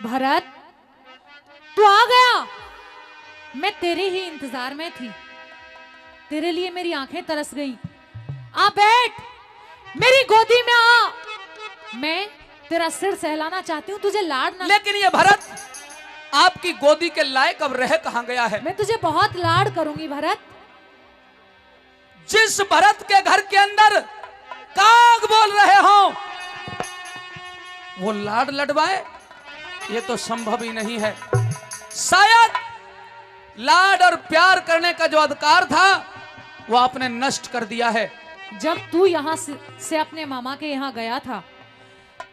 भरत, तू आ गया। मैं तेरे ही इंतजार में थी। तेरे लिए मेरी आंखें तरस गई। आ बैठ, मेरी गोदी में आ। मैं तेरा सिर सहलाना चाहती हूँ, तुझे लाड़ ना। लेकिन ये भरत आपकी गोदी के लायक अब रह कहां गया है? मैं तुझे बहुत लाड़ करूंगी भरत। जिस भरत के घर के अंदर काग बोल रहे हो वो लाड लडवाए, ये तो संभव ही नहीं है। शायद लाड और प्यार करने का जो अधिकार था वो आपने नष्ट कर दिया है। जब तू यहाँ से अपने मामा के यहाँ गया था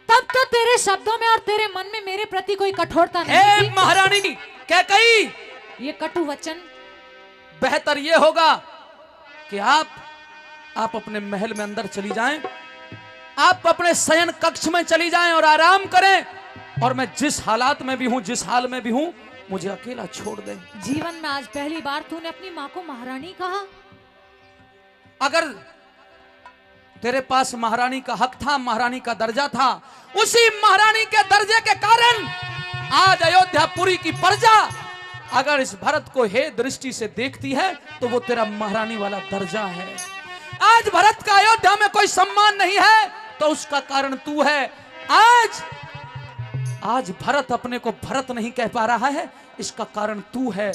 तब तो तेरे शब्दों में और तेरे मन में मेरे प्रति कोई कठोरता नहीं थी। महारानी कैकई, ये कटु वचन। बेहतर ये होगा कि आप अपने महल में अंदर चली जाएं, आप अपने शयन कक्ष में चली जाएं और आराम करें। और मैं जिस हालात में भी हूं, जिस हाल में भी हूं, मुझे अकेला छोड़ दें। जीवन में आज पहली बार तूने अपनी माँ को महारानी कहा। अगर तेरे पास महारानी का हक था, महारानी का दर्जा था, उसी महारानी के दर्जे के कारण आज अयोध्यापुरी की प्रजा अगर इस भरत को हे दृष्टि से देखती है तो वो तेरा महारानी वाला दर्जा है। आज भरत का अयोध्या में कोई सम्मान नहीं है तो उसका कारण तू है। आज भरत अपने को भरत नहीं कह पा रहा है, इसका कारण तू है।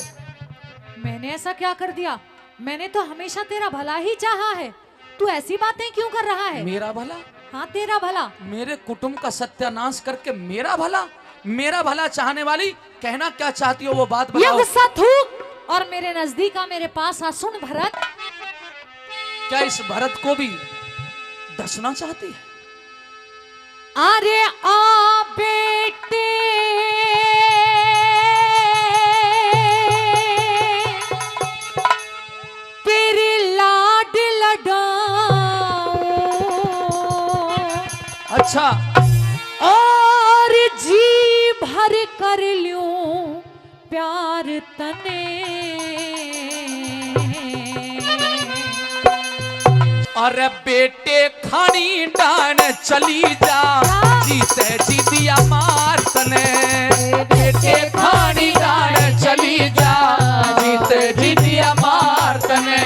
मैंने ऐसा क्या कर दिया? मैंने तो हमेशा तेरा भला ही चाहा है। तू ऐसी बातें क्यों कर रहा है? मेरा भला? हाँ, तेरा भला। मेरे कुटुंब का सत्यानाश करके मेरा भला? मेरा भला चाहने वाली, कहना क्या चाहती हो वो बात बताओ। ये गुस्सा थूक और मेरे नजदीक आ, मेरे पास आ। सुन भरत, क्या इस भरत को भी डसना चाहती है? अरे आ बेटे, तेरी लाड लडाऊं। अच्छा, और जी भर कर लूं प्यार तने। अरे बेटे खानी डान चली जा, जीते जी दिया मार तने। बेटे खानी डान चली जा, जीते जी दिया मार तने।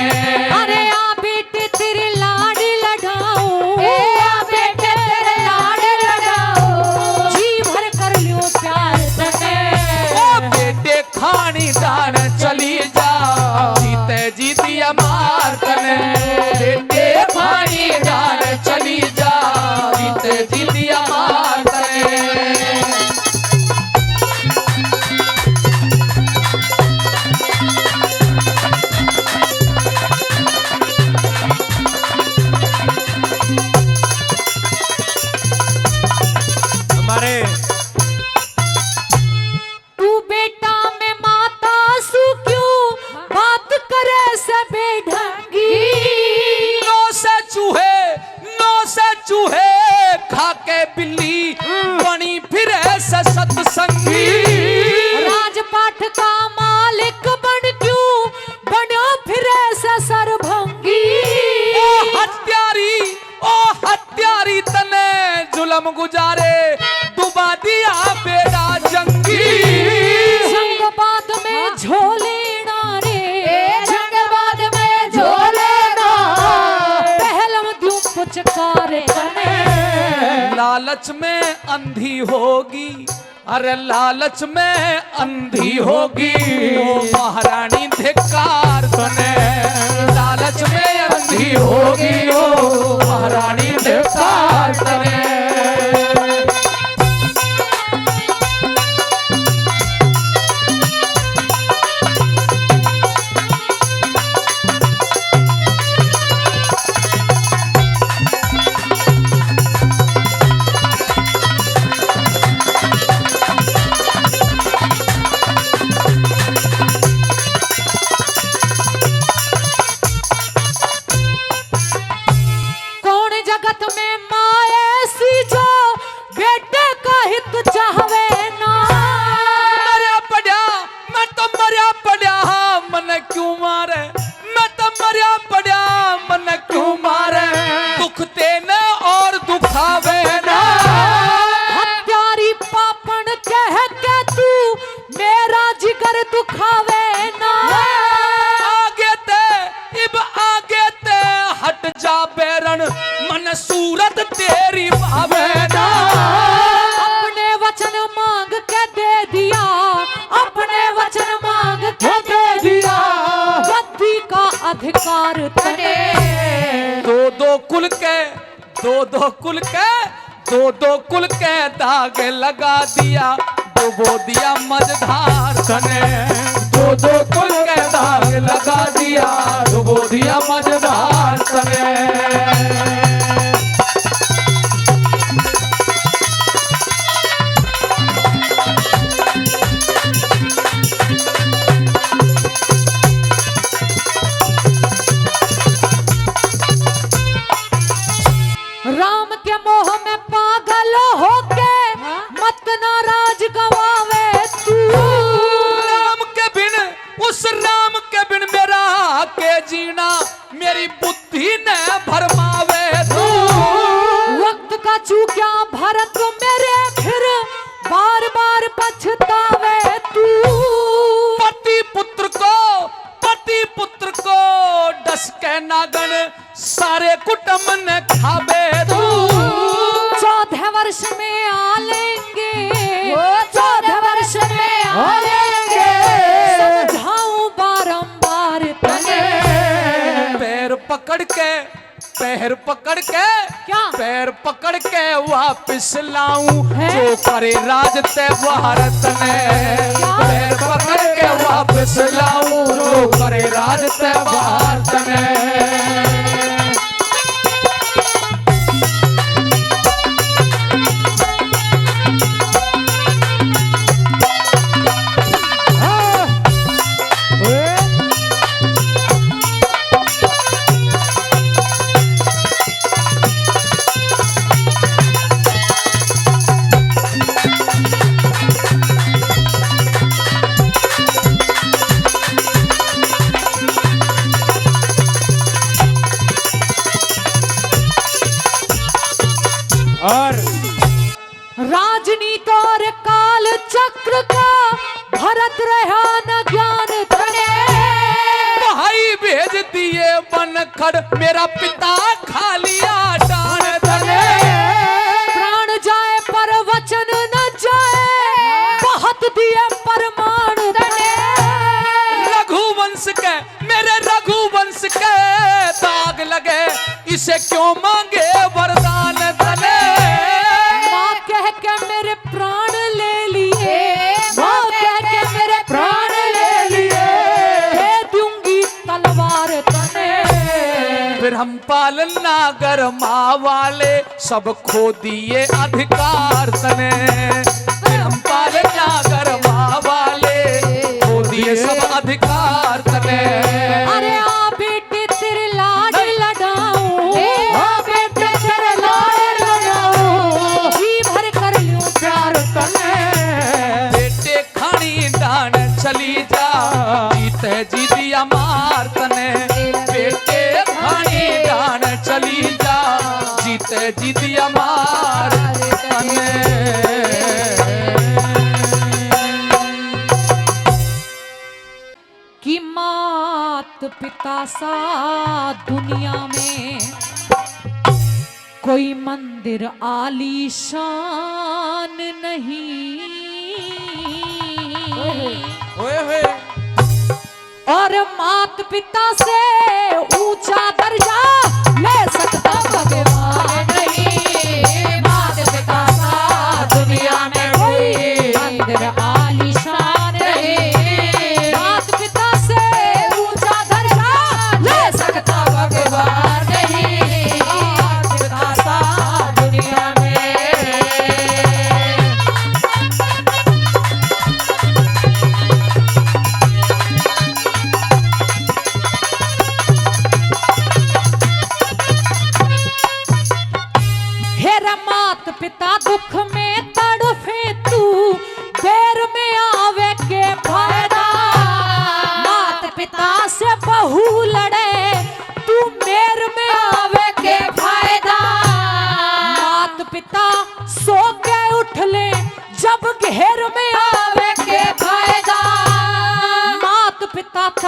अरे आ बेटे तेरे लाड लडाऊं, आ बेटे तेरे लाड लडाऊं, जी भर कर लूं प्यार तने। ओ बेटे खानी डान चली जा, जीते जी दिया मार तने। बेटे खानी डान चली जा, जीते जी दिया मार तने। हमारे तू बेटा में माता सु क्यों बात करे से बेढंगी। नौ से चूहे खा के बिल्ली बनी फिरे से सत्संगी। राजपाट का मालिक बन क्यों बनो फिरे से सरभंगी। ओ हत्यारी तने जुलम गुजारे डुबा दिया बेड़ा जंगी। जंगबाद में झोले रे, जंगबाद में झोले ना, पहलम द्यू पुचकारे तने। लालच में अंधी होगी, अरे लालच में अंधी होगी ओ महारानी धिक्कार तने। लालच में अंधी होगी ओ महारानी धिक्कार तने। कौन जगत में माए सी दुखावे ना। आगे ते इब आगे ते हट जा बैरन मन सूरत तेरी भावे ना। अपने वचन मांग के दे दिया, अपने वचन मांग के दे दिया, गद्दी का अधिकार तने। दो कुल के दो कुल के दाग लगा दिया, डुबो दिया मझधार तने। दो कुल के दाग लगा दिया, डुबो दिया मझधार तने। राम के मोह में पागल होके मत नाराज गवावे तू। राम के बिन उस राम के बिन मेरा के जीना मेरी बुद्धि ने भरमावे तू। वक्त का चूक्या भरत मेरे फिर बार बार पछतावे तू। पति पुत्र को डस के नागन सारे कुटुंब ने खावे तू। 14 वर्ष में आ लेंगे, 14 वर्ष में आ लेंगे, समझाऊं बारंबार तने। पैर पकड़ के वापिस लाऊं जो करे राज ते भारत में। पैर पकड़ के वापिस लाऊं जो करे राज ते भारत में। और राजनीति और काल चक्र का भरत रहा न ज्ञान तने। भाई भेज दिए बनखड़ मेरा पिता खा लिया डान तने। प्राण जाए पर वचन न जाए, बहुत दिए परमाण तने। मेरे रघुवंश के दाग लगे, इसे क्यों मांगे वरदान तने। माँ कह के मेरे प्राण ले लिए, माँ कह के मेरे प्राण ले लिए, दे दूंगी तलवार तने। फिर हम पालन नागर माँ वाले सब खो दिए अधिकार तने। फिर हम पालन नागर माँ वाले खो दिए सब अधिकार तने। अरे आ बेटे तेरे लाड लडाऊं, आ बेटे तेरे लाड लडाऊं, जी भर कर लूं प्यार तने। बेटे खानी डान चली जा, जीते जी दिया मार तने। बेटे खानी डान चली जा, जीते जी दिया मार तने। कि मात पिता सा दुनिया में कोई मंदिर आलीशान नहीं। और मात पिता से ऊंचा दर्जा ले सकता भगवान नहीं। मात पिता सा दुनिया में कोई मंदिर आलीशान नहीं। मात पिता से ऊंचा दर्जा ले सकता भगवान नहीं। मात पिता सा दुनिया में।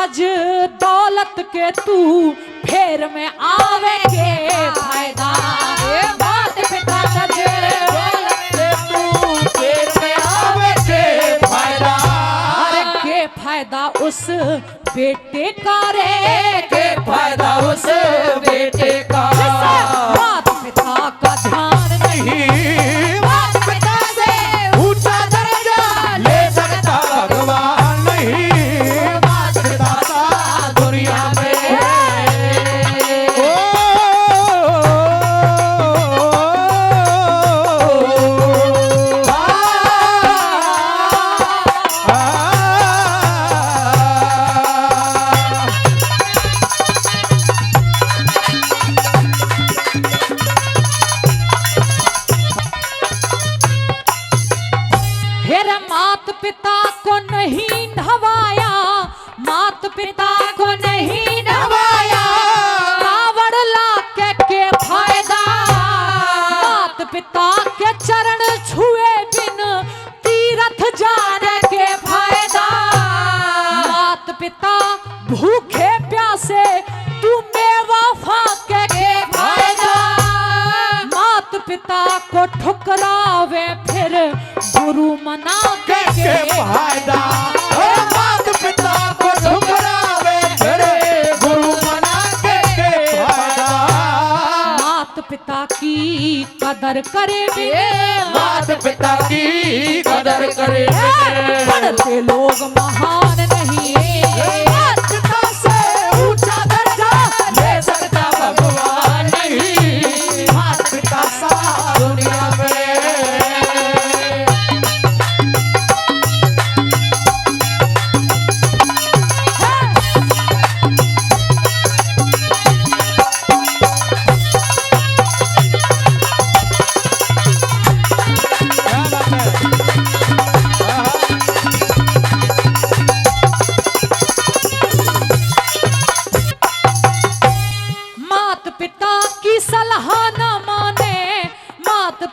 कागज दौलत के तू फेर में आवे के फायदा। मात पिता कागज दौलत के तू फेर में आवे के फायदा। अरे के फायदा उस बेटे का रे, के फायदा उस बेटे का। मात पिता का ध्यान नहीं, मात पिता से ऊंचा दर्जा ले सकता भगवान नहीं। मात पिता सा दुनिया में मात पिता को नहीं नहवाया, मात पिता को नहीं नहवाया, कावड़ लाके के फायदा। मात पिता के चरण छुए बिन तीरथ जाने के फायदा। मात पिता भूखे प्यासे तू मेवा फाके के फायदा। मात पिता को ठुकरावे फिर गुरु मना के फायदा। मात पिता को ठुकरावे फिर गुरु मना के फायदा। मात पिता की कदर करे बिन, मात पिता की कदर करे बिन पढ़ते लोग महान नहीं। मात पिता से ऊंचा दर्जा ले सकता भगवान नहीं। मात पिता सा दुनिया में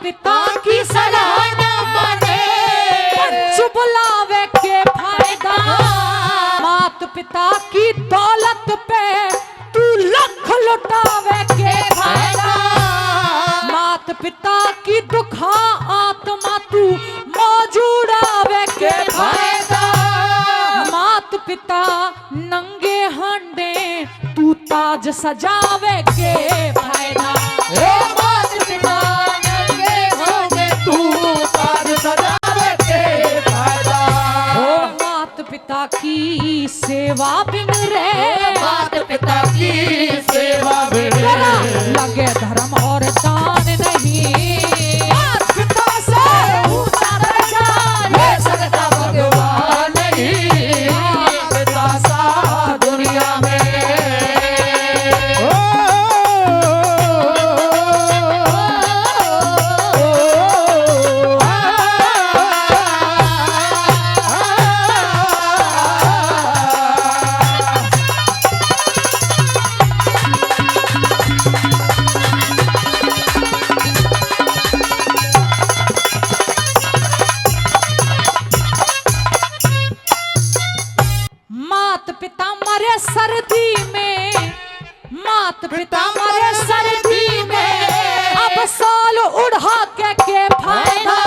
पिता की सलाह न माने, चुप लावे के फायदा। मात पिता की दौलत पे तू लख लुटावे के फायदा। मात पिता की दुखा आत्मा तू मौजूदावे के फायदा। मात पिता नंगे हांडे तू ताज सजावे के फायदा। मात पिता पिता की सेवा बिन रे, मात पिता की सेवा बिन लगे धर्म और दान नहीं। मात पिता से ऊंचा दर्जा ले सकता भगवान नहीं। मात पिता सा दुनिया में पिता मरे सर्दी में, मात पिता मरे सर्दी में अब साल उड़ा के फायदा।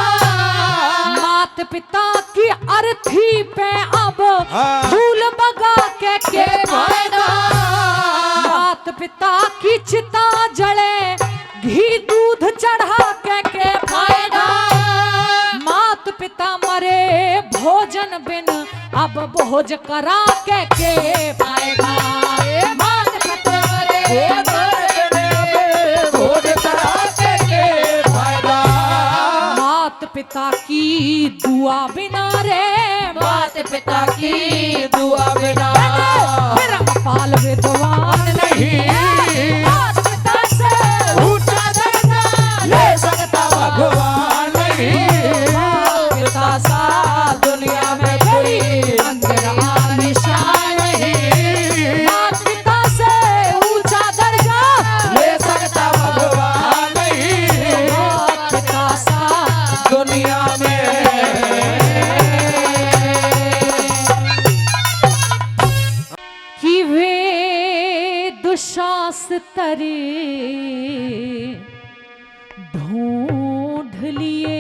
मात पिता की अर्थी पे अब फूल बगा के फायदा। मात पिता की चिता जले घी दूध चढ़ा के फायदा। मात पिता मरे भोजन बिन अब भोज करा के फायदा। मात पिता मरे भोज करा के फायदा। मात पिता की दुआ बिना रे, मात पिता की दुआ बिना पाल विद्वान नहीं। मात पिता से ऊंचा दर्जा ले सकता भगवान नहीं। मात पिता सा दुनिया में कोई अंदर निशान नहीं। मात पिता से ऊंचा दर्जा ले सकता भगवान नहीं। मात पिता सा दुनिया में अस्तर ढूंढ लिए,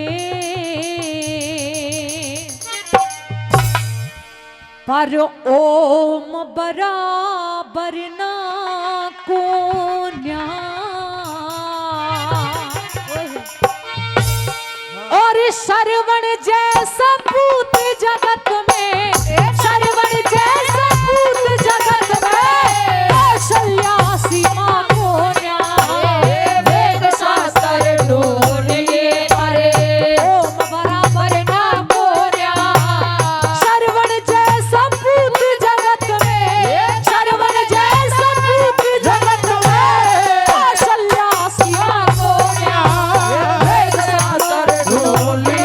पर ओम बराबर ना को और श्रवण जैसा पूत जगत में, श्रवण जैसा पूत जगत में कौशल्या सीमा को वेद शास्त्र ढूंढ लिए, अरे ओम बराबर ना को श्रवण जैसा पूत जगत में, श्रवण जैसा पूत जगत में कौशल्या सीमा को वेद शास्त्र ढूंढ लिए।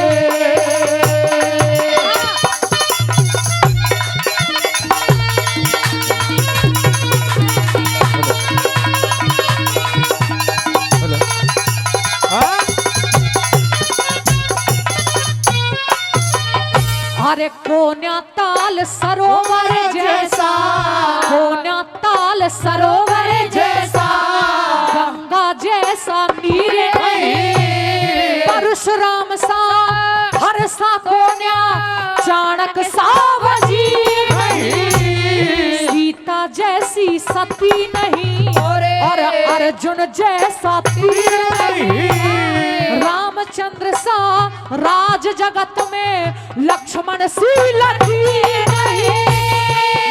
अरे कोन्या ताल सरोवर जैसा, कोन्या ताल सरोवर जैसा, गंगा जैसा मीरे नहीं, परशुराम सा हर सा कोन्या, चाणक सा वजीर नहीं, सीता जैसी सती नहीं, और अर्जुन जैसा तीर नहीं, रामचंद्र सा राज जगत में लक्ष्मण सी लकीर नहीं,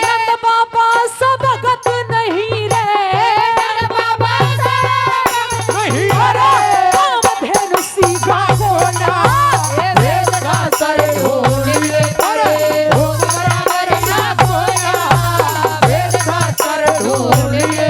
नंद बाबा सा भगत नहीं रे, नंद बाबा सा नहीं रे, कामधेनु सी गावोना वेद शास्त्र ढूंढ लिए, अरे ओम बराबर ना कोना वेद शास्त्र ढूंढ लिए।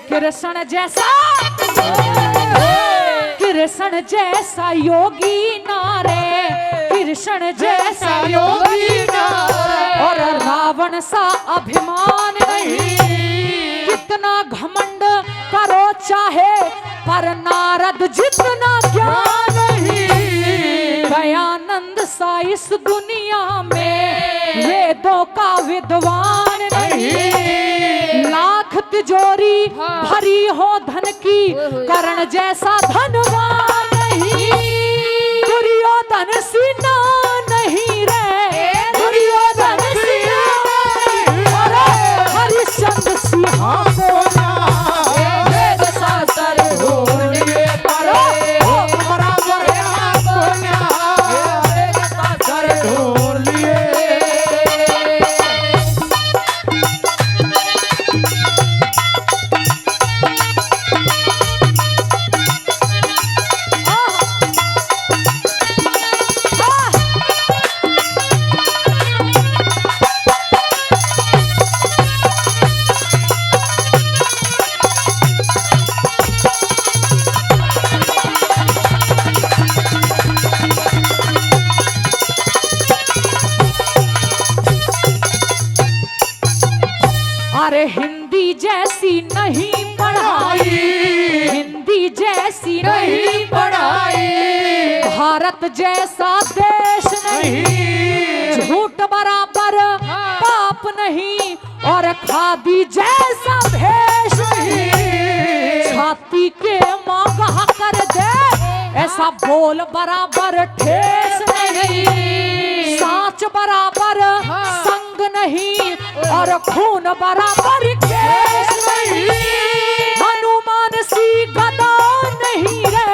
कृष्ण जैसा, कृष्ण जैसा योगी नारे, कृष्ण जैसा योगी नारे, और रावण सा अभिमान नहीं, कितना घमंड करो चाहे पर नारद जितना ज्ञान नहीं, दयानंद सा इस दुनिया में वेदों का विद्वान नहीं, लाख तिजोरी भरी हो धन की कर्ण जैसा धनवान नहीं, दुर्योधन सीना नहीं रे, दुर्योधन सीना नहीं, हरिश्चंद्र सिंहा वेद शास्त्र ढूंढ लिए, ओम बराबर ना कोना वेद शास्त्र ढूंढ लिए। अरे हिंदी जैसी नहीं पढ़ाई, हिंदी जैसी नहीं पढ़ाई, भारत जैसा देश नहीं, झूठ बराबर पाप नहीं, और खादी जैसा भेष नहीं, छाती के मौका कर दे ऐसा बोल बराबर ठेस नहीं, साच बराबर संग नहीं, और खून बराबर केस नहीं, हनुमान सी गदा नहीं रे,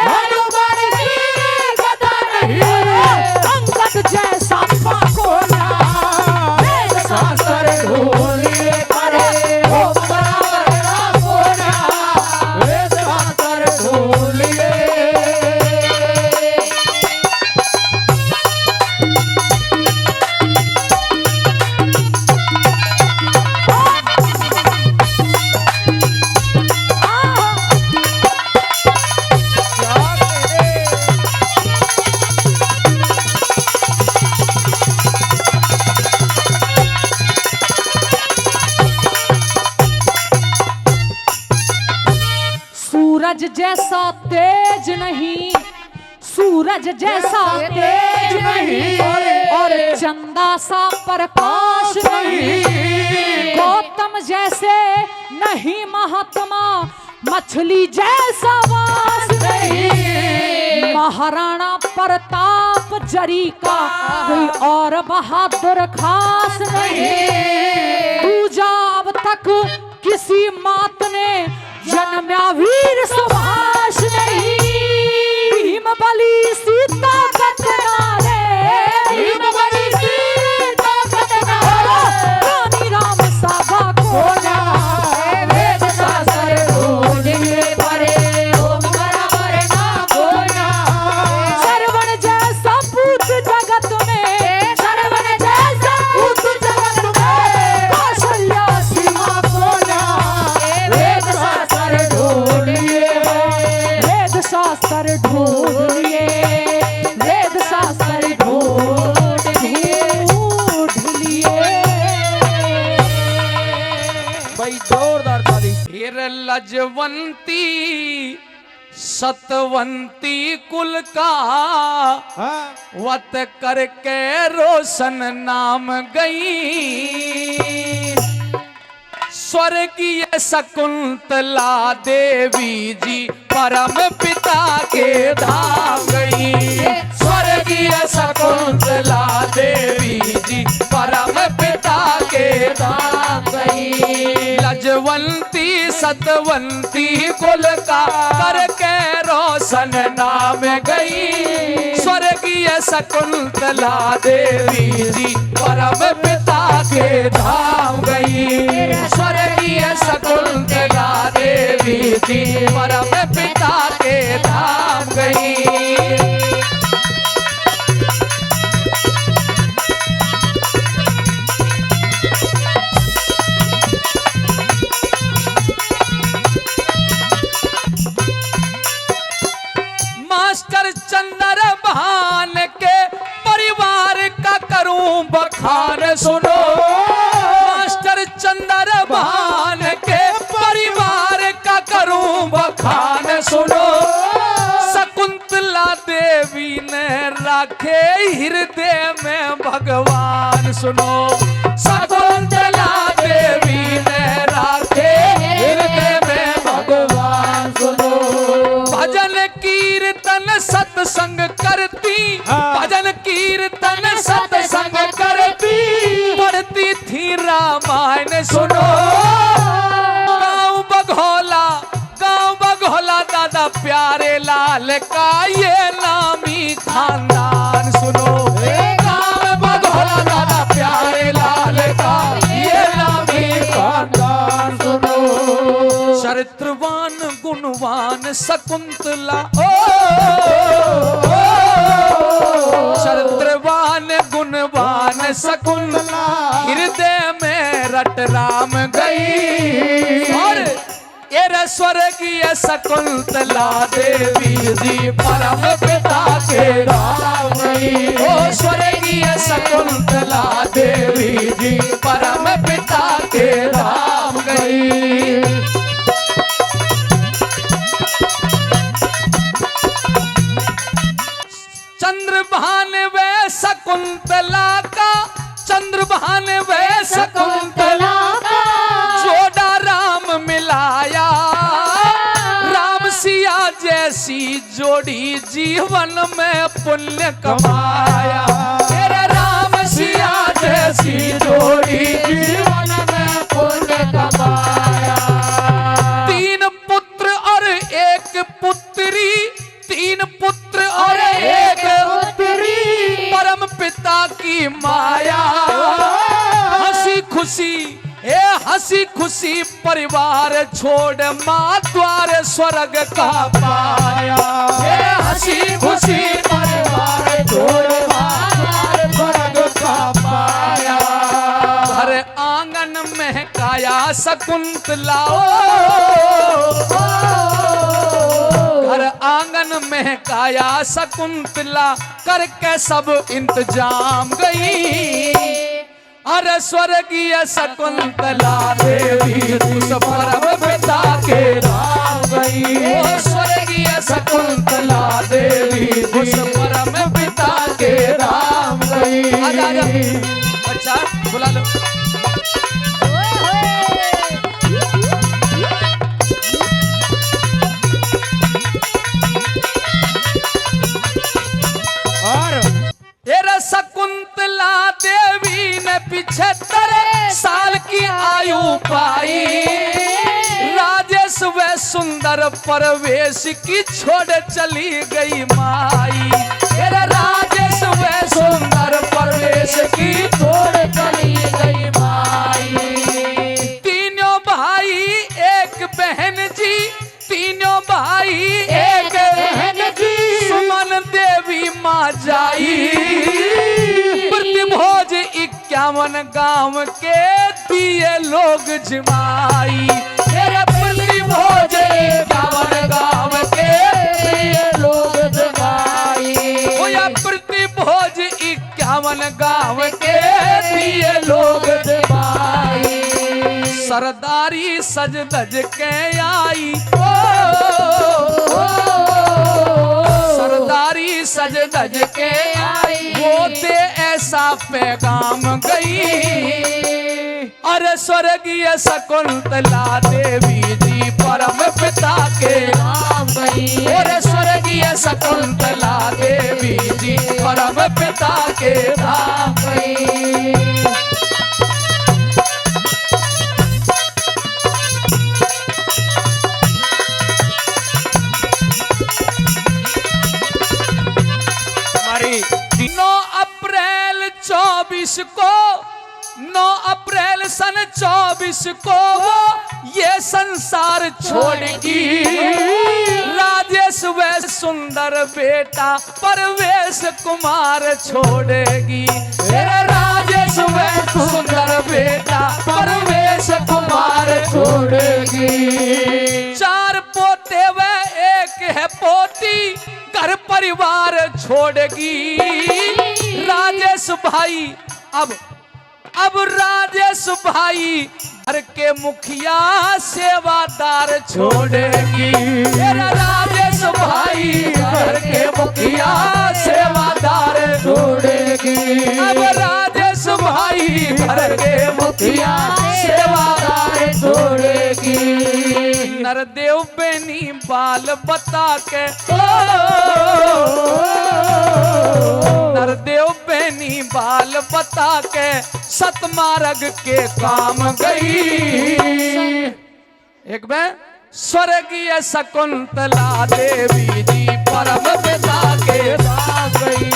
हनुमान सी गदा नहीं रे, संकट जैसा पाकोना वेद शास्त्र ढूंढ लिए, अरे ओम बराबर ना कोना वेद शास्त्र ढूंढ लिए। सूरज जैसा तेज नहीं, सूरज जैसा तेज नहीं, और चंदा सा प्रकाश नहीं, गौतम जैसे नहीं महात्मा, मछली जैसा वास नहीं, महाराणा प्रताप जरी का कोई और बहादुर खास नहीं, दूजा अब तक किसी मात ने जन्म्या वीर सुभाष नहीं, भीम बली सीता कतनारे, भीम बली सीता कतनारे, रानी राम सागा खोजा, वेद शास्त्र ढूंढे परे, ओम बराबर ना खोजा, श्रवण जैसा पूत जगत में, श्रवण जैसा पूत जगत में, कौशल्या सीमा खोजा, वेद शास्त्र ढूंढिए, वेद शास्त्र ढूंढिए, वेद शास्त्र ढूंढ लिए। भाई जोरदार ताली। फिर लजवंती सतवंती कुल का वत करके रोशन नाम गई, स्वर्गीय शकुंतला देवी जी परम पिता के धाम गई, स्वर्गीय शकुंतला देवी जी परम पिता के धाम गई, लजवंती सतवंती कुल का करके रोशन नाम गई, स्वर्गीय शकुंतला देवी जी परम पिता के धाम गई, स्वर्गीय शकुंतला देवी जी परम पिता के धाम गई। मास्टर चंद्र भान के परिवार का करूं बखान सुनो, मास्टर चंद्र भान के परिवार का करूं बखान सुनो, शकुंतला देवी ने रखे हृदय में भगवान सुनो, शकुंतला देवी ने रखे हृदय में भगवान सुनो, भजन कीर्तन सत्संग करती, भजन कीर्तन सत्संग करती, पढ़ती थी रामायण सुनो, गाँव बघोला दादा प्यारे लाल का ये नामी खानदान सुनो, गाँव बघोला दादा प्यारे लाल का ये नामी खानदान सुनो, चरित्रवान गुणवान शकुंतला चरित्रवान गुणवान शकुंतला हृदय में रट राम गई, और एरे स्वर्गीय शकुंतला देवी जी परम पिता के धाम गई, ओ स्वर्गीय शकुंतला देवी जी परम पिता के धाम गई। चंद्रभान वे शकुंतला का, चंद्रभान वे शकुंतला का जोड़ा राम मिलाया, राम सिया जैसी जोड़ी जीवन में पुण्य कमाया, तेरे राम सिया जैसी जोड़ी जीवन में पुण्य कमाया, तीन पुत्र और एक पुत्री, तीन पुत्र और एक पुत्री, परम पिता की माया, हंसी खुशी हंसी खुशी परिवार छोड़ माँ द्वार स्वर्ग का पाया, हंसी खुशी परिवार छोड़ माँ द्वार स्वर्ग का पाया, घर आंगन में काया शकुंतला, घर आंगन में काया शकुंतला करके सब इंतजाम गई, अरे स्वर्गीय शकुंतला देवी उस परम पिता के धाम गई, शकुंतला देवी उस परम पिता के धाम गई। आजा आजा अच्छा बुला लो। और तेरा शकुंतला देवी ने 75 साल की आयु पाई। राजेश व सुंदर परवेश की छोड़ चली गई माई। तेरा राजेश व सुंदर परवेश की छोड़ चली गई माई। तीनों भाई एक बहन जी, तीनों भाई एक बहन जी। सुमन देवी माँ जाई। प्रतिभोज 51 गांव के दिए लोग जिमाई। तेरे प्रतिभोज 51 गांव के दिए लोग जिमाई। ओ या प्रतिभोज 51 गांव के दिए लोग जिमाई। सरदारी सज धज के आई। सरदारी सज धज के आई। होते ऐसा पैगाम गई। अरे स्वर्गीय शकुंतला देवी जी परम पिता के धाम गई। अरे स्वर्गीय शकुंतला देवी जी परम पिता के धाम गई। हमारी 9 अप्रैल 24 को 9 अप्रैल सन 24 को ये संसार छोड़ेगी। राजेश व सुंदर बेटा परवेश कुमार छोड़ेगी। तेरा राजेश व सुंदर बेटा परवेश कुमार छोड़ेगी। 4 पोते व 1 है पोती घर परिवार छोड़ेगी। राजेश भाई अब राजेश भाई घर के मुखिया सेवादार छोड़ेगी। तेरा राजेश भाई घर के मुखिया सेवादार छोड़ेगी। अब राजेश भाई घर के मुखिया सेवादार छोड़ेगी। नरदेव बेनी बाल बता के नरदेव बेनी बाल बता के सतमार्ग के काम गई। एक में स्वर्गीय शकुंतला देवी जी परम पिता के धाम गई।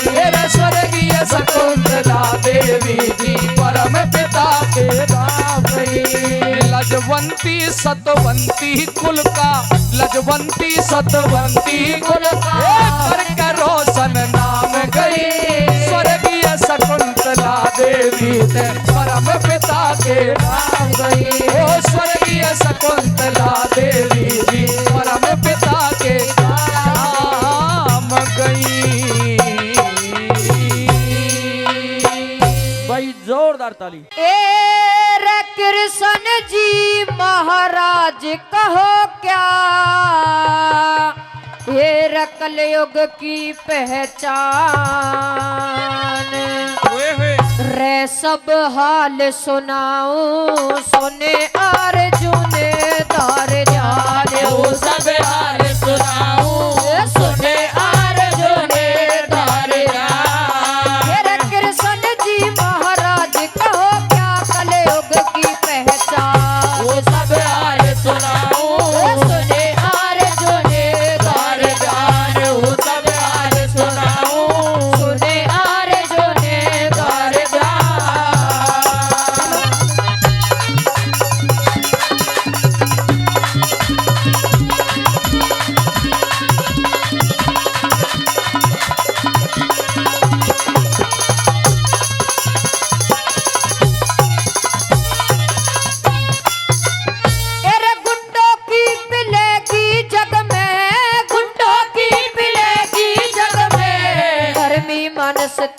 स्वर्गीय शकुंतला देवी जी परम पिता के धाम गई। लजवंती सतवंती कुल का लजवंती सतवंती कुल का रोशन नाम गई। स्वर्गीय शकुंतला देवी ने परम पिता के धाम गई। ओ स्वर्गीय शकुंतला देवी जी परम पिता के धाम गई। भाई जोरदार ताली। रे कृष्ण जी महाराज कहो क्या ये रकल युग की पहचान। रे सब हाल सुनाऊं सुने अर्जुन दार जाने। वो सब हाल सुनाऊं सुने अर्जुन दार जाने। रे कृष्ण जी महाराज कहो क्या कलयुग की पहचान। वो सब हाल सुनाऊं सुने अर्जुन दार जाने। वो सब हाल सुनाऊं सुने अर्जुन दार जाने।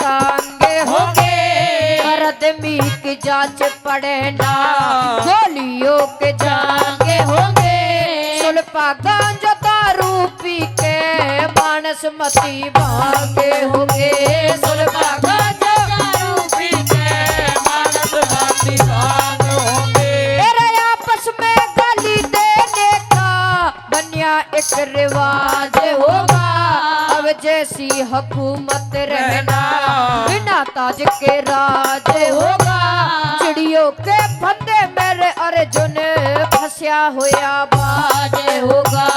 तांगे होंगे आदमी की जांच पड़े ना। गोलियों के जांगे होंगे सुल्फा गांजा दारू पी के मती भागे होगे सुलभा का जगारू तेरे आपस में गाली देने का बनिया एक रिवाज होगा। अब जैसी हुकूमत रहना बिना ताज के राज होगा। चिड़ियों के फंदे मेरे अर्जुन फंसा हुआ बाज होगा।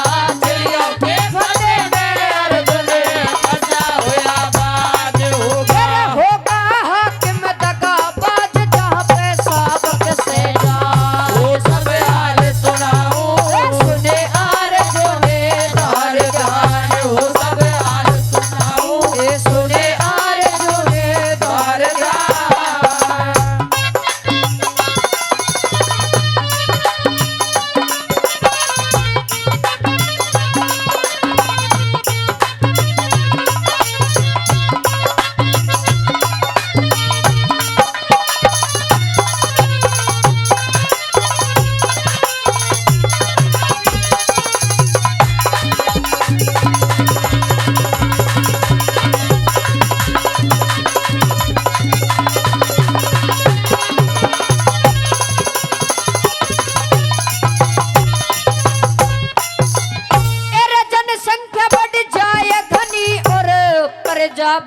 चिड़ियों के फंदे मेरे अर्जुन फंसा हुआ बाज होगा। होगा हाकिम दगाबाज जहाँ पे सबक से जा सब हाल सुनाऊं सुने अर्जुन दार जान हो सब हाल सुनाऊं सुने अर्जुन दार जान।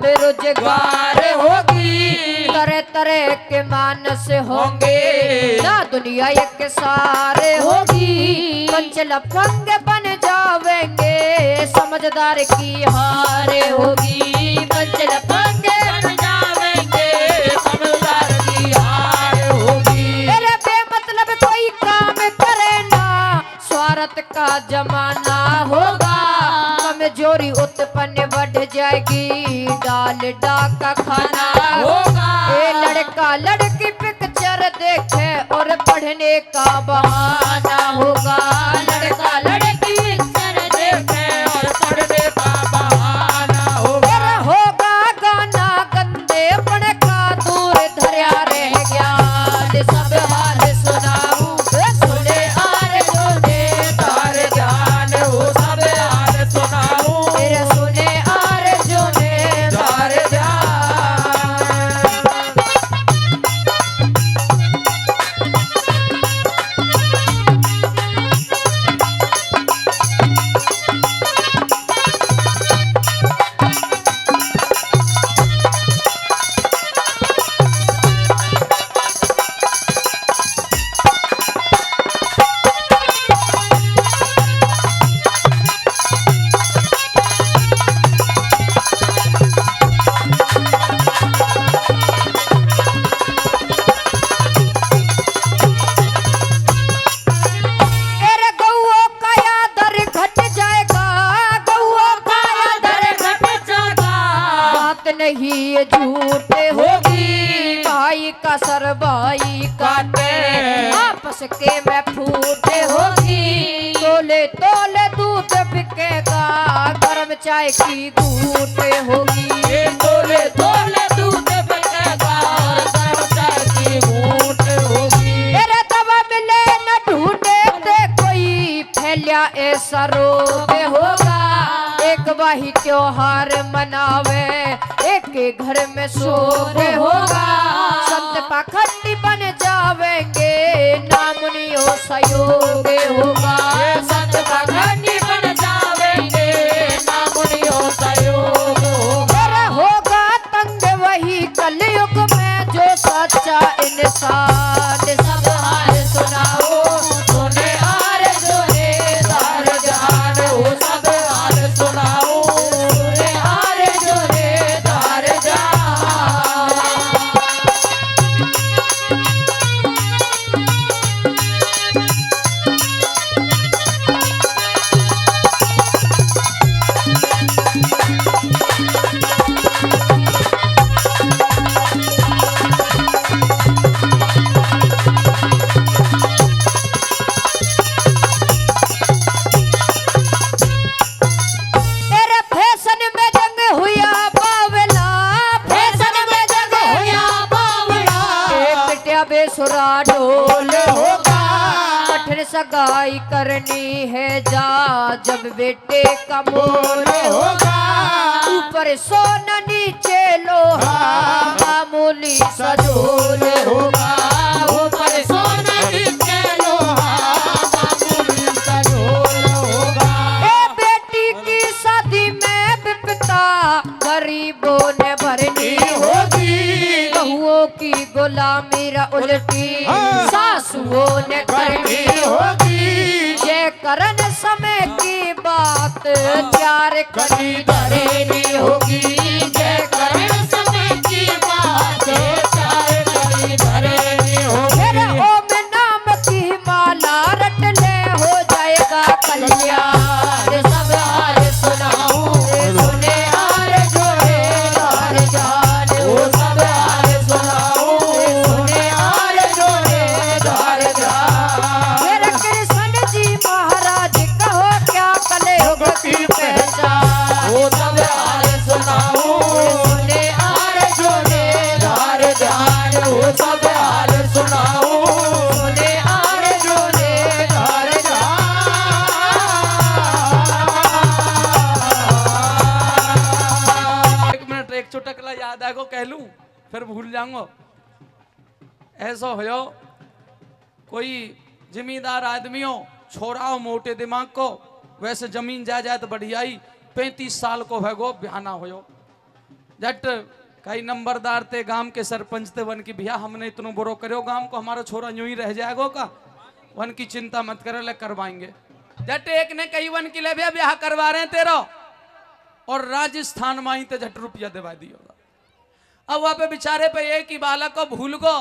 बेरोजगार होगी तरह तरह के मानस होंगे ना दुनिया एक सारे होगी। कंचल फंग बन जावेंगे समझदार की हारे होगी। कंचल फंग बन जावेंगे समझदार की हार होगी। तेरे बेमतलब कोई काम करे ना स्वार्थ का जमाना होगा। कमजोरी उत्पन्न बढ़ जाएगी डालडा का खाना होगा। ये लड़का लड़की पिक्चर देखे और पढ़ने का बहाना होगा। लड़का लड़की पिक्चर देखे और पढ़ने का बहाना होगा। होगा गाना गंदे पड़ का दूर धरिया रह ज्ञान सब हाल सुनाऊं सुने अर्जुन तार जान हो सब हाल सुनाऊं सुने अर्जुन तार जान। नहीं ये झूठे होगी भाई का सर भाई काटे आपस के में फूटे होगी। तोले तोले दूध बिकेगा गर्म चाय की घूटे होगी। तोले तोले दूध बिकेगा गर्म चाय की घूटे होगी। तेरे दवा मिले न ढूंढे ते कोई फैलिया ऐसा रोग होगा। एक वही त्योहार मनावे एक के घर में शोक होगा। संत पाखंडी बन जावेंगे नामुनियो सहयोग होगा। संत पाखंडी बन जावेंगे नामुनियो सहयोग होगा। होगा तंग वही कलयुग में जो सच्चा इंसान सब हाल सुनाओ सुने अर्जुन तार जान हो सब हाल सुनाओ सुने अर्जुन तार जान। सगाई करनी है जा जब बेटे का मोल होगा ऊपर सोना नीचे लोहा मामूली सजोल होगा ऊपर सोना नीचे लोहा मामूली सजोल होगा ए बेटी की शादी में विपता गरीबों ने भरनी होगी बहुओं की गुलामी उल्टी सासुओं ने करनी होगी ये करन समय की बात चार करी धरेनी होगी ये करन समय की बात चार करी धरेनी होगी फिर ओम नाम की माला रट ले हो जाएगा कल्याण सब हाल सुनाऊं सुने हार जोड़े हार जान वो सब हाल सुनाऊं सुने हार जोड़े हार जान मेरे कृष्ण जी महाराज कहो क्या कलयुग की पहचान वो सब हाल सुनाऊं सुने हार जोड़े हार जान वो सब हाल सुनाऊं सुने हार जोड़े हार एक मिनट एक चुटकला याद आएगा कह लूं फिर भूल जाऊंगा। ऐसा हो कोई जिम्मेदार आदमियों छोड़ाओ मोटे दिमाग को वैसे जमीन जायदाद बढ़ियाई 35 साल को भगो बिहाना हो जट कई नंबरदार थे गांव के सरपंच थे वन की भैया हमने इतना बुरो करो गांव को हमारा छोरा यूं ही रह जाएगा का वन की चिंता मत करे ले करवाएंगे। जट एक ने कई वन की ले भैया ब्याह करवा रहे हैं तेरा और राजस्थान में ही तो झट रुपया दिवा दिया। अब वहां पे बेचारे पे एक ही बालक को भूल गो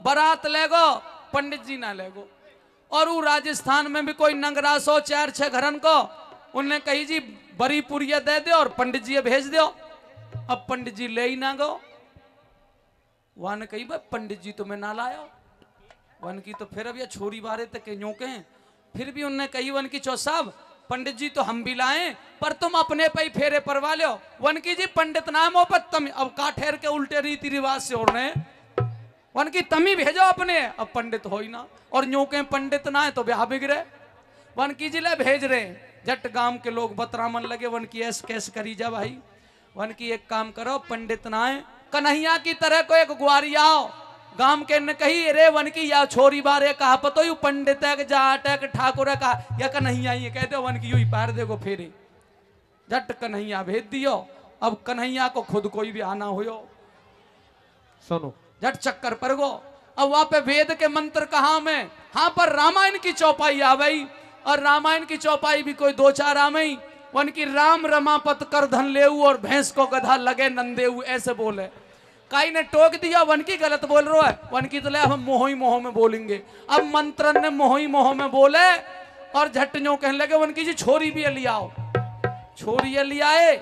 बारात ले गो पंडित जी ना ले गो और वो राजस्थान में भी कोई नंगरास हो 4-6 घरन को उनने कही जी बड़ी पुरिया दे दो और पंडित जी भेज दो। अब पंडित जी ले ही ना गो वहां ने कही भाई पंडित जी तुम्हें ना लाया वन की तो फिर अब ये छोरी बारे तक यूं के फिर भी उनने कही वन की चौ साहब पंडित जी तो हम भी लाए पर तुम अपने पे ही फेरे परवा लो। वन की जी पंडित नाम हो पर तुम अब का ठहर के उल्टे रीति रिवाज से और वन की तमी भेजो अपने अब पंडित हो ही ना और यूं के पंडित ना है तो ब्याह बिगड़े। वन की जिले भेज रहे जट गांव के लोग बतरामन लगे वन की ऐस कैस करी जा भाई वन की एक काम करो पंडित ना है कन्हैया की तरह को एक ग्वारी आओ गांव के ने कही रे वन की या छोरी बारे कहा पतो यू पंडित है जाट है ठाकुर है कहा या कन्हैया ये कहते वन की यू ही पार देखो फेरे जट कन्हैया भेज दियो। अब कन्हैया को खुद कोई भी आना हो सुनो झट चक्कर पर गो। अब वहां पे वेद के मंत्र कहा में हाँ पर रामायण की चौपाई आ गई और रामायण की चौपाई भी कोई 2-4 आ गई वन की राम रमापत कर धन लेऊ और भैंस को गधा लगे नंदेऊ ऐसे बोले काई ने टोक दिया वन की गलत बोल रहा है वन की तो ले हम मोह में बोलेंगे। अब मंत्रन ने मोह में बोले और झटनों कहने लगे वन की जी छोरी भी ले आओ छोरी ले आए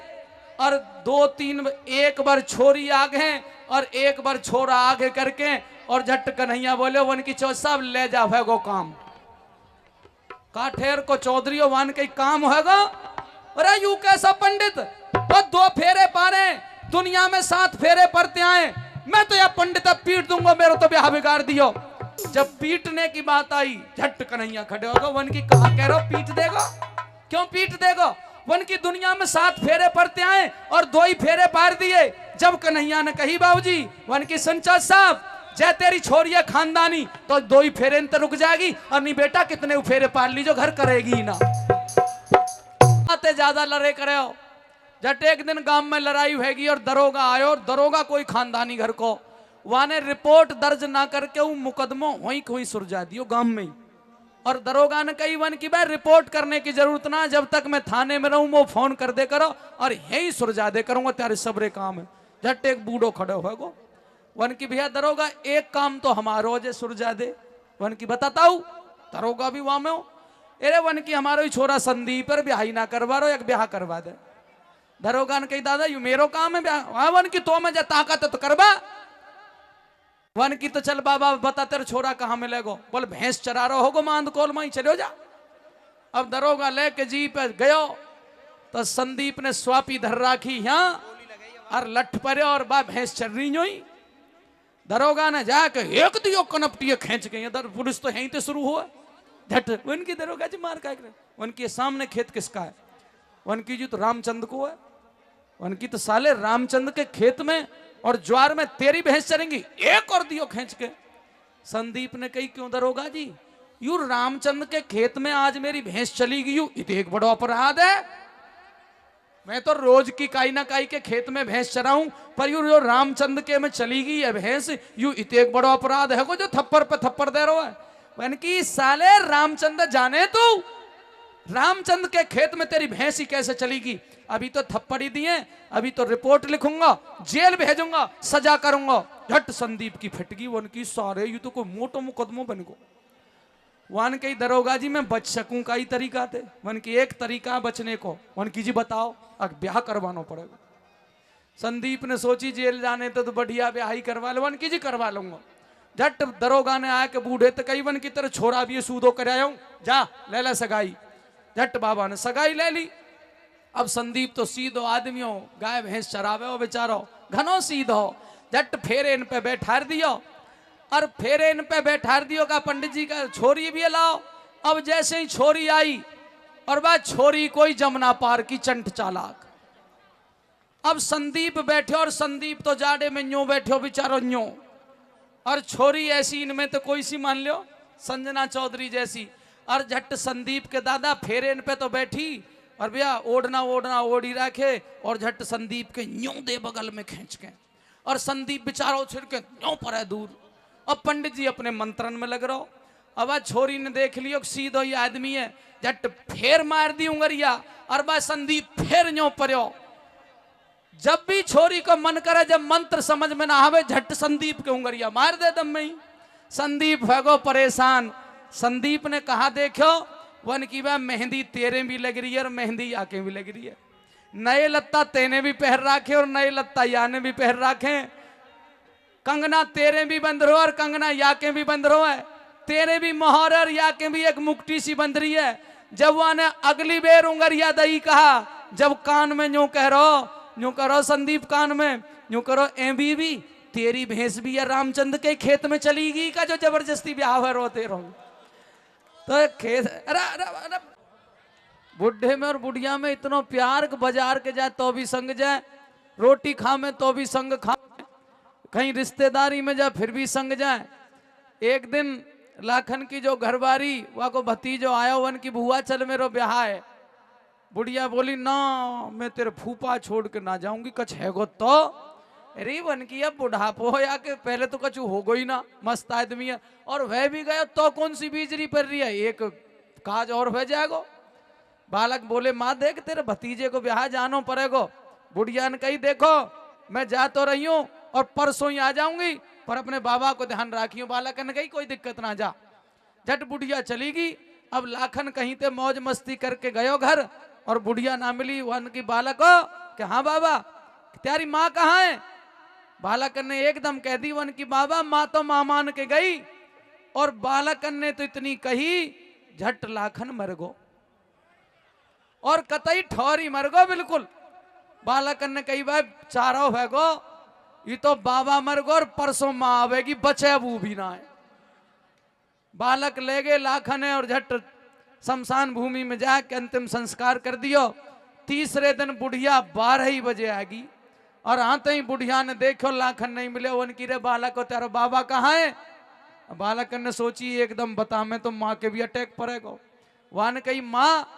और 2-3 एक बार छोरी आगे और एक बार छोरा आगे करके और झट कन्हैया बोले वन की चौ साहब ले जा भैगो काम काठेर को चौधरी वन के काम होगा। अरे यू कैसा पंडित वो 2 फेरे पारे दुनिया में 7 फेरे पड़ते आए मैं तो यह पंडित पीट दूंगा मेरे तो ब्याह बिगाड़ दियो। जब पीटने की बात आई झट कन्हैया खड़े होगा वन की कहा कह रहा पीट देगा क्यों पीट देगा वन की दुनिया में 7 फेरे पड़ते आए और 2 ही फेरे पार दिए। जब कन्हैया ने कही बाबूजी वन की संचार साहब जय तेरी छोरी है खानदानी तो 2 ही फेरे तो रुक जाएगी और नहीं बेटा कितने फेरे पार लीजो घर करेगी ही ना आते ज्यादा लड़े करे हो। जट एक दिन गांव में लड़ाई होगी और दरोगा आयो और दरोगा कोई खानदानी घर को वाने रिपोर्ट दर्ज ना करके वो मुकदमों हुई सुलझा दियो गांव में ही। और दरोगा ने कही वन की भाई रिपोर्ट करने की जरूरत ना जब तक मैं थाने में रहूं वो फोन कर दे करो और यही सुलझा दे करूंगा तेरे सबरे काम है। झट एक बूढ़ो खड़े हो वन की भैया दरोगा एक काम तो हमारो जे सुलझा दे वन की बताता हूं दरोगा भी वहां में हो अरे वन की हमारो ही छोरा संदीप पर ब्याह ही ना करवा रो एक ब्याह करवा दे। दरोगा ने कही दादा यू मेरो काम है ब्याह वन की तो मैं जा ताकत तो करवा वन की तो चल बाबा बता तेरे छोरा कहाँ मिलेगो बोल भैंस चरा रहा होगो मांद कोल में ही चलो जा। अब दरोगा लेके जीप गयो तो संदीप ने स्वापी धर राखी यहाँ और लठ परे और बा भैंस चल रही ही दरोगा ने जाके एक दियो कनपटी खींच गई पुलिस तो यहीं तो शुरू हुआ झट उनकी दरोगा जी मार का उनके सामने खेत किसका है? उनकी जी तो रामचंद्र को है। उनकी तो साले रामचंद्र के खेत में और ज्वार में तेरी भैंस चलेंगी, एक और दियो खींच के। संदीप ने कही क्यों दरोगा जी, यू रामचंद्र के खेत में आज मेरी भैंस चली गई, यू इत एक बड़ा अपराध है। मैं तो रोज की काई ना काई के खेत में भैंस चराऊं, पर यू जो रामचंद्र के में चली गई है भैंस, यू इत एक बड़ा अपराध है। को जो थप्पड़ पे थप्पड़ दे रहा है, उनकी साले रामचंद्र जाने तू रामचंद्र के खेत में तेरी भैंस ही कैसे चलेगी। अभी तो थप्पड़ ही दिए, अभी तो रिपोर्ट लिखूंगा, जेल भेजूंगा, सजा करूंगा। झट संदीप की फिटगी, उनकी सारे यू तो कोई मोटो मुकदमों बन गो। वन के दरोगा जी मैं बच सकूं का ही तरीका थे। वन की एक तरीका बचने को, वन की जी बताओ, अब ब्याह करवाना पड़ेगा। संदीप ने सोची जेल जाने तो बढ़िया ब्याह ही करवा लो। वन की जी करवा लूंगा। झट दरोगा ने आया कि बूढ़े तो कई वन की तरह छोरा भी सूदो कर आया हूं, जा ले ले सगाई। झट बाबा ने सगाई ले ली। अब संदीप तो सीधो आदमी हो, गाय भैंस चरावे हो बेचारो, घनो सीधो। झट फेरे इन पे बैठा दियो, और फेरे इन पे बैठा दियो का पंडित जी का छोरी भी लाओ। अब जैसे ही छोरी आई, और बात छोरी कोई जमुना पार की चंट चालाक। अब संदीप बैठे, और संदीप तो जाड़े में न्यो बैठे बेचारो न्यो, और छोरी ऐसी इनमें तो कोई सी मान लो संजना चौधरी जैसी। और झट संदीप के दादा फेरे इन पे तो बैठी, और भैया ओढ़ना ओढ़ना ओढ़ी रखे, और झट संदीप के न्यो दे बगल में खींच के, और संदीप बेचारा छिड़के न्यो पर है दूर। अब पंडित जी अपने मंत्रन में लग रहो। अब आज छोरी ने देख लियो सीधो ये आदमी है, झट फेर मार दी उंगरिया, और बा संदीप फेर न्यो पर्यो। जब भी छोरी को मन करे, जब मंत्र समझ में ना आवे, झट संदीप के उंगरिया मार दे दम में ही। संदीप भगो परेशान। संदीप ने कहा देखो वन की बात, मेहंदी तेरे भी लग रही है और मेहंदी आके भी लग रही है। नए लत्ता तेने भी पहन रखे और नए लत्ता याने भी पहन रखे। कंगना तेरे भी बंद रहो और कंगना याके भी बंद रहो है। तेरे भी मोहर और याके भी एक मुक्टी सी बंद रही है। जब वह ने अगली बेर उंगरिया दई कहा, जब कान में यूं कह करो संदीप कान में यूं करो, ए बीबी तेरी भैंस भी या रामचंद्र के खेत में चली गई का जो जबरदस्ती ब्याह है रोते रहो। तो खेत अरे बुढ़े में और बुढ़िया में इतना प्यार के बाजार के जाए तो भी संग जाए, रोटी खा में तो भी संग खा, कहीं रिश्तेदारी में जाए फिर भी संग जाए। एक दिन लाखन की जो घरवारी वह को भतीजो आया, वन की बुआ चल मेरो ब्याह है। बुढ़िया बोली ना मैं तेरे फूफा छोड़ के ना जाऊंगी, कछ है गो तो। अरे वन की अब बुढ़ापो हो या के पहले तो कछु हो गई ना, मस्त आदमी है, और वह भी गया तो कौन सी बीजरी पर रही है, एक काज और हो जाएगो। बालक बोले माँ देख तेरे भतीजे को ब्याह जानो पड़ेगो। बुढ़िया ने कही देखो मैं जा तो रही हूँ और परसों ही आ जाऊंगी, पर अपने बाबा को ध्यान राखियो। बालक ने कही कोई दिक्कत ना जा। झट बुढ़िया चली गई। अब लाखन कहीं ते मौज मस्ती करके गयो घर, और बुढ़िया ना मिली। वन की बालक कि हाँ बाबा तेरी माँ कहाँ है। बालक ने एकदम कह दी वन की बाबा माँ तो माँ मान के गई, और बालक ने तो इतनी कही, झट लाखन मर गो, और कतई ठौरी मर गो बिल्कुल। बालक ने कही भाई चारो है गो, ये तो बाबा मर गो और परसों माँ आवेगी, बचे वो भी ना है। बालक ले गए लाखन है, और झट शमशान भूमि में जाके अंतिम संस्कार कर दियो। तीसरे दिन बुढ़िया 12 ही बजे आएगी, और आते ही बुढ़िया ने देखो लाखन नहीं मिले। उनकी रे बालक को तेरा बाबा कहाँ है। बालक ने सोची एकदम बता मैं तो माँ के भी अटैक पड़ेगा। वहां ने कही माँ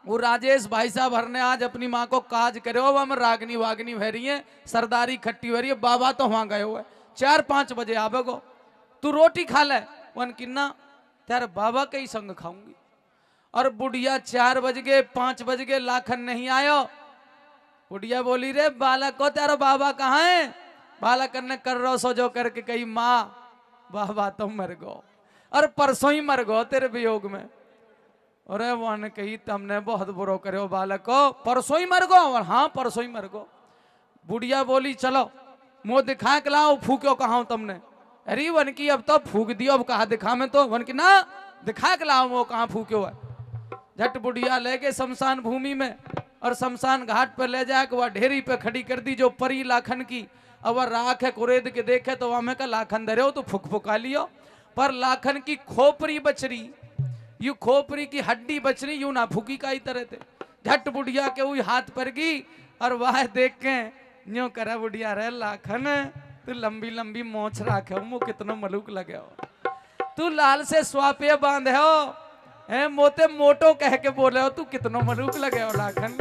वो राजेश भाई साहब हर ने आज अपनी माँ को काज करे हो, हम रागनी वागनी बह रही है, सरदारी खट्टी हो रही है, बाबा तो वहां गए हुए 4-5 बजे आवेगो, तू रोटी खा ले। वन की ना तेरे बाबा के ही संग खाऊंगी। और बुढ़िया 4 बज गए 5 बज गए, लाखन नहीं आयो। बुढ़िया बोली रे बालक को तेरा बाबा कहाँ है। बालक ने कर रो सो जो करके कही माँ बाबा तो मर गो, और परसों ही मर गो तेरे वियोग में। अरे वो ने कही तुमने बहुत बुरो करे बालक को, परसों ही मर गो। और हाँ परसों ही मर गो। बुढ़िया बोली चलो मुँह दिखा के लाओ, फूक्यो कहा तुमने। अरे वन की अब तो फूक दियो, अब कहा दिखा में तो। वन की ना दिखा के लाओ वो कहाँ फूक्यो है। झट बुढ़िया ले गए शमशान भूमि में, और शमशान घाट पर ले जाके वह ढेरी पे खड़ी कर दी जो परी लाखन की। अब वह राख है कुरेद के देखे तो वहां में का लाखन धरे हो तो फुक फुका लियो, पर लाखन की खोपरी बचरी यू खोपरी की हड्डी बचनी यू ना फूकी का ही तरह थे। झट बुढ़िया के हुई हाथ पर गई और वह देख के न्यो करा बुढ़िया रे लाखन तू लंबी लंबी मोछ राखे हो, मुँह कितनो मलूक लगे हो, तू लाल से स्वापे बांधे हो, है मोते मोटो कह के बोले हो, तू कितनो मलूक लगे हो लाखन।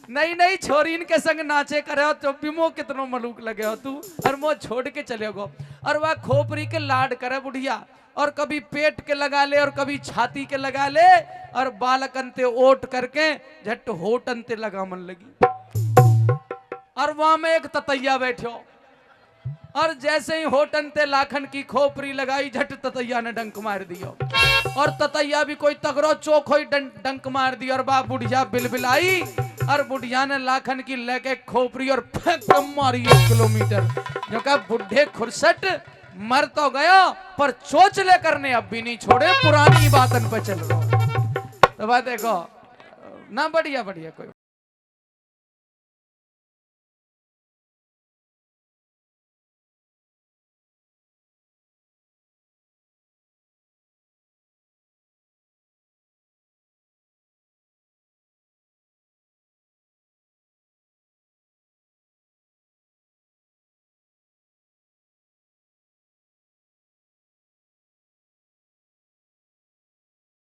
नई नई छोरीन के संग नाचे करे हो तो भी मोह कितनो मलूक लगे हो तू, और मोह छोड़ के चले गो। और वह खोपरी के लाड करे बुढ़िया, और कभी पेट के लगा ले और कभी छाती के लगा ले, और बालक अंते ओट करके झट होट अंते लगा मन लगी। और वहां में एक ततैया बैठो, और जैसे ही होटन ते लाखन की खोपरी लगाई झट ततैया ने डंक मार दियो, और ततैया भी कोई तगड़ो चौक हो डंक मार दिया, और बा बुढ़िया बिलबिलाई, और बुढ़िया ने लाखन की लेके खोपरी और फेंक मारी 1 किलोमीटर। जो कहा बुढ़े खुरसट मर तो गया पर चोचले करने अब भी नहीं छोड़े, पुरानी बातन पे चल रहा। तो बात देखो ना, बढ़िया बढ़िया कोई